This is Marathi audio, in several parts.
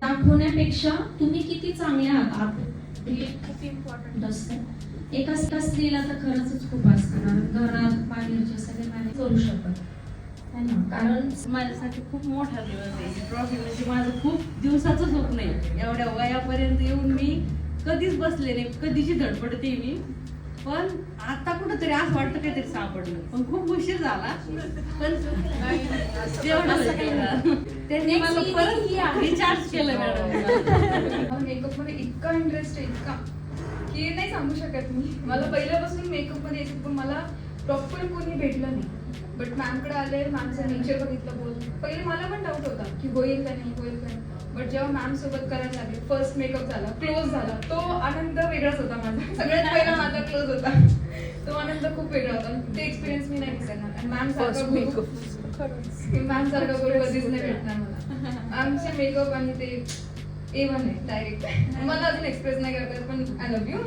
दाखवण्यापेक्षा तुम्ही किती चांगले आहात हे खूप इम्पॉर्टंट असतं. एका स्त्रीला तर खरंच खूप असतं, कारण घरात बाहेरचे सगळे मॅनेज करू शकत है ना. कारण माझ्यासाठी खूप मोठा दिवस आहे. ट्रॉफी म्हणजे माझं खूप दिवसाचं स्वप्न आहे. एवढ्या वयापर्यंत येऊन मी कधीच बसले नाही, कधीची धडपडते मी. पण आता कुठंतरी असं वाटतं काहीतरी सापडलं, पण खूप उशीर झाला. पण त्यांनी मला परत रिचार्ज केलं मॅडम. मेकअप मध्ये इतका इंटरेस्ट आहे, इतका की नाही सांगू शकत मी. मला पहिल्यापासून मेकअप मध्ये यायचं, पण मला प्रॉपर कोणी भेटलं नाही. बट मॅमकडे आले, मॅमचं नेचर बघितलं, बोल पहिले मला पण डाऊट होता की होईल का नाही होईल का नाही. बट जेव्हा मॅम सोबत करायला लागले, फर्स्ट मेकअप झाला, क्लोज झाला, तो आनंद वेगळाच होता माझा. सगळ्यात पहिला माझा क्लोज होता, तो आनंद खूप वेगळा होता. ते एक्सपिरियन्स मी नाही विसरणार. आणि मॅम सारखा मॅम सारखा गुरु कधीच नाही भेटणार मला. आमचे मेकअप आणि ते A1 आहे डायरेक्ट. मला अजून एक्सप्रेस नाही करतात, पण आय लव्ह यू.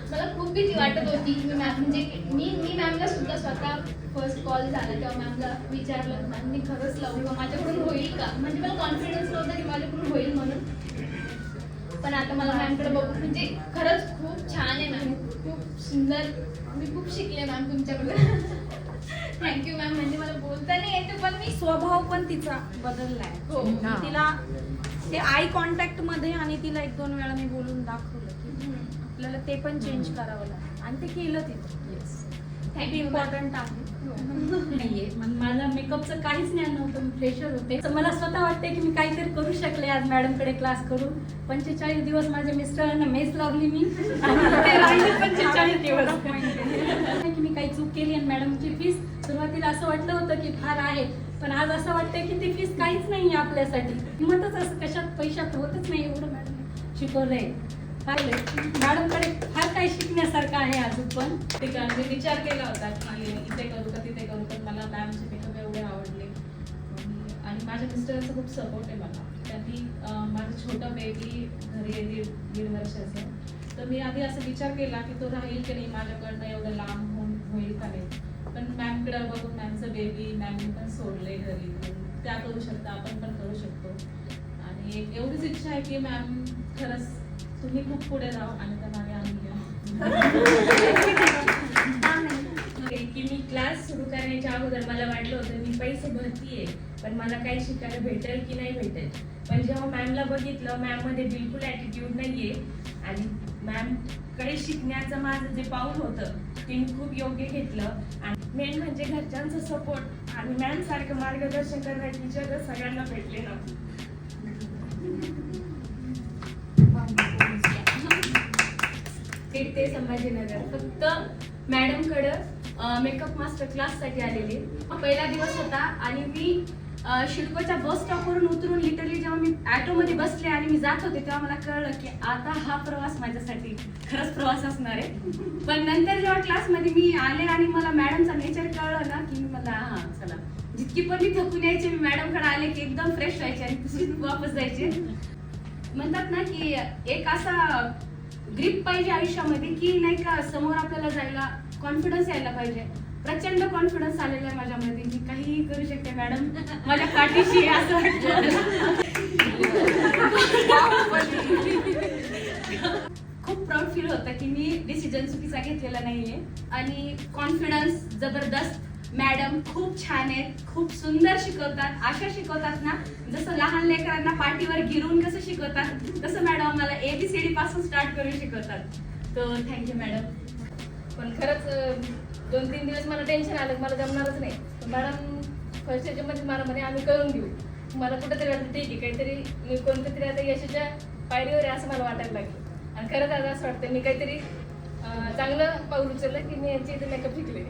मला खूप भीती वाटत होती की मॅम म्हणजे मी मॅमला सुद्धा स्वतः फर्स्ट कॉल झाला तेव्हा मॅमला विचारलं, मॅम मी खरंच लावू का, माझ्याकडून होईल का. म्हणजे मला कॉन्फिडन्स नव्हता की माझ्याकडून होईल म्हणून. पण आता मला मॅमकडे बघून म्हणजे खरंच खूप छान आहे मॅम, खूप सुंदर. मी खूप शिकले मॅम तुमच्याकडून. Thank you ma'am. म्हणजे मला बोलता नाही येते, पण मी स्वभाव पण तिचा बदललाय. हो. तिला ते आय कॉन्टॅक्ट मध्ये, आणि तिला 1-2 वेळा मी बोलून दाखवलं की आपल्याला ते पण चेंज करावं लागेल, आणि ते केलं तिने. थँक्यू इम्पॉर्टंट आहे. नाहीये. मला मेकअपचं काहीच ज्ञान नव्हतं, मी फ्रेशर होते. तर मला स्वतः वाटते की मी काहीतरी करू शकले आज मॅडमकडे क्लास करून. 45 दिवस माझ्या मिस्टरांना मेस लावली मी, आणि ते राहिले 45 दिवस. की मी काही चूक केली, आणि मॅडमची फीस सुरुवातीला असं वाटलं होतं की फार आहे, पण आज असं वाटतं की ती फीस काहीच नाही आहे आपल्यासाठी. किंमतच असं कशात पैशात होतच नाही, एवढं मॅडम शिकवलंय. मॅडमकडे फार काही शिकण्यासारखं आहे अजून पण. मी विचार केला होता की इथे करू का तिथे करू, पण मला मॅमचे मेकअप एवढे आवडले. आणि माझ्या मिस्टरांचा खूप सपोर्ट आहे मला. त्यांनी माझं छोटं बेबी घरी आहे 1.5 वर्षाचं, तर मी आधी असा विचार केला की तो राहील की नाही माझ्याकडनं, एवढं लांब होईल का नाही. पण मॅमकडे बघून मॅमचं बेबी मॅमनी पण सोडले घरी, त्या करू शकता, आपण पण करू शकतो. आणि एवढीच इच्छा आहे की मॅम खरंच तुम्ही खूप पुढे जाऊ, आणि त्यामागे आम्ही की मी क्लास सुरू करण्याच्या अगोदर मला वाटलं होतं मी पैसे भरतीये, पण मला काही शिकायला भेटेल की नाही भेटेल. पण जेव्हा मॅमला बघितलं, मॅम मध्ये बिलकुल ॲटिट्यूड नाहीये, आणि मॅमकडे शिकण्याचं माझं जे पाऊल होतं ते मी खूप योग्य घेतलं. आणि मेन म्हणजे घरच्यांचं सपोर्ट, आणि मॅम सारखं मार्गदर्शन करणारे टीचर सगळ्यांना भेटले ना. ते संभाजीनगर फक्त मॅडमकडं मेकअप मास्टर क्लाससाठी आलेले. पहिला दिवस होता, आणि मी शिल्पच्या बस स्टॉपवरून उतरून लिटरली जेव्हा मी ॲटोमध्ये बसले आणि मी जात होते, तेव्हा मला कळलं की आता हा प्रवास माझ्यासाठी खरंच प्रवास असणार आहे. पण नंतर जेव्हा क्लासमध्ये मी आले आणि मला मॅडमचा नेचर कळलं ना, की मला हां चला, जितकी पण मी थकून यायचे, मी मॅडमकडे आले की एकदम फ्रेश व्हायचे आणि पुसून वापस जायचे. म्हणतात ना की एक असा ग्रिप पाहिजे आयुष्यामध्ये, की नाही का समोर आपल्याला जायला कॉन्फिडन्स यायला पाहिजे. प्रचंड कॉन्फिडन्स आलेला आहे माझ्यामध्ये, मी काहीही करू शकते, मॅडम माझ्या पाठीशी आहे असं वाटतं. खूप प्राऊड फील होतं की मी डिसिजन चुकीचा घेतलेला नाहीये. आणि कॉन्फिडन्स जबरदस्त. मॅडम खूप छान आहेत, खूप सुंदर शिकवतात. अशा शिकवतात ना, जसं लहान लेकरांना पाठीवर गिरून कसं शिकवतात, तसं मॅडम आम्हाला ABCD पासून स्टार्ट करून शिकवतात. तर थँक्यू मॅडम. पण खरंच 2-3 दिवस मला टेन्शन आलं, मला जमणारच नाही. मॅडम फर्स्ट याच्यामध्ये मला म्हणे आम्ही करून घेऊ. मला कुठेतरी वाटतं ठीक आहे, काहीतरी मी कोणत्या तरी आता यशाच्या पायरीवर आहे असं मला वाटायला लागलं. आणि खरंच आता असं वाटतं मी काहीतरी चांगलं पाऊल उचललं की मी यांची इथे मेकअप शिकले.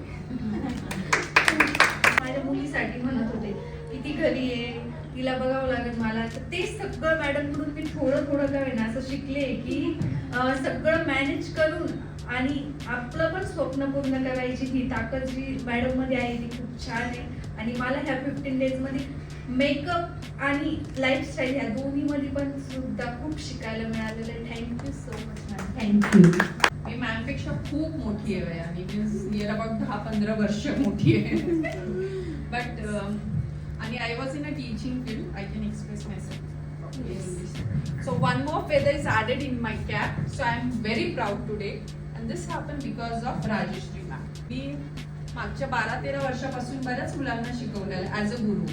माझ्या मुलीसाठी म्हणत होते की ती घरी आहे, तिला बघावं लागेल मला. तर ते सगळं मॅडमकडून मी थोडं थोडं काय ना असं शिकले की सगळं मॅनेज करून आणि आपलं पण स्वप्न पूर्ण करायची ही ताकद जी मॅडम मध्ये आहे ती खूप छान आहे. आणि मला ह्या 15 डेज मध्ये मेकअप आणि लाईफस्टाईल ह्या दोन्ही मध्ये पण सुद्धा खूप शिकायला मिळालेलं आहे. Thank you so much ma'am. Thank you. मी मॅमपेक्षा खूप मोठी आहे वयाने, मीन्स नियर अबाउट 10-15 वर्ष मोठी आहे. बट आणि आणि I was in a teaching field. I can express my self. So one more feather is added in my cap. So I am very proud today. And this happened because of Rajeshri ma'am. मी मागच्या 12-13 वर्षापासून बऱ्याच मुलांना शिकवलेलं ॲज अ गुरु.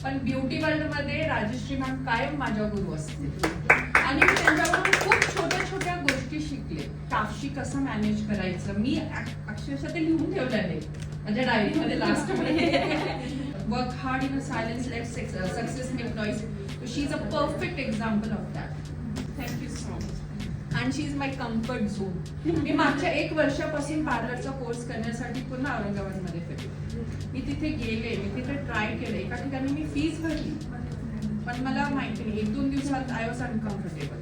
पण ब्युटी वर्ल्ड मध्ये राजश्री मॅम कायम माझ्या गुरु असते. आणि मी त्यांच्याकडून खूप छोट्या छोट्या गोष्टी शिकले. स्टाफशी कसं मॅनेज करायचं. मी अक्षरशः ते लिहून ठेवलेलं आहे माझ्या डायरीमध्ये लास्ट मध्ये. Work hard in a silence let success make noise. So she's a perfect example of that. Thank you so much. And she is my comfort zone. मी मागच्या 1 वर्षापासून पार्लरचा कोर्स करण्यासाठी पुन्हा औरंगाबादमध्ये फिरले. मी तिथे गेले, मी तिथे ट्राय केले. एका ठिकाणी मी फीस भरली, पण मला माहिती नाही 1-2 दिवसात आय वॉज अनकम्फर्टेबल.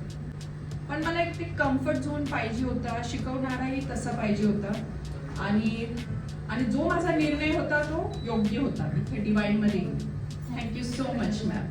पण मला एक ते कम्फर्ट झोन पाहिजे होता, शिकवणाराही तसा पाहिजे होता. आणि जो माझा निर्णय होता तो योग्य होता. इथे डिवाइनमध्ये. Thank you so much ma'am.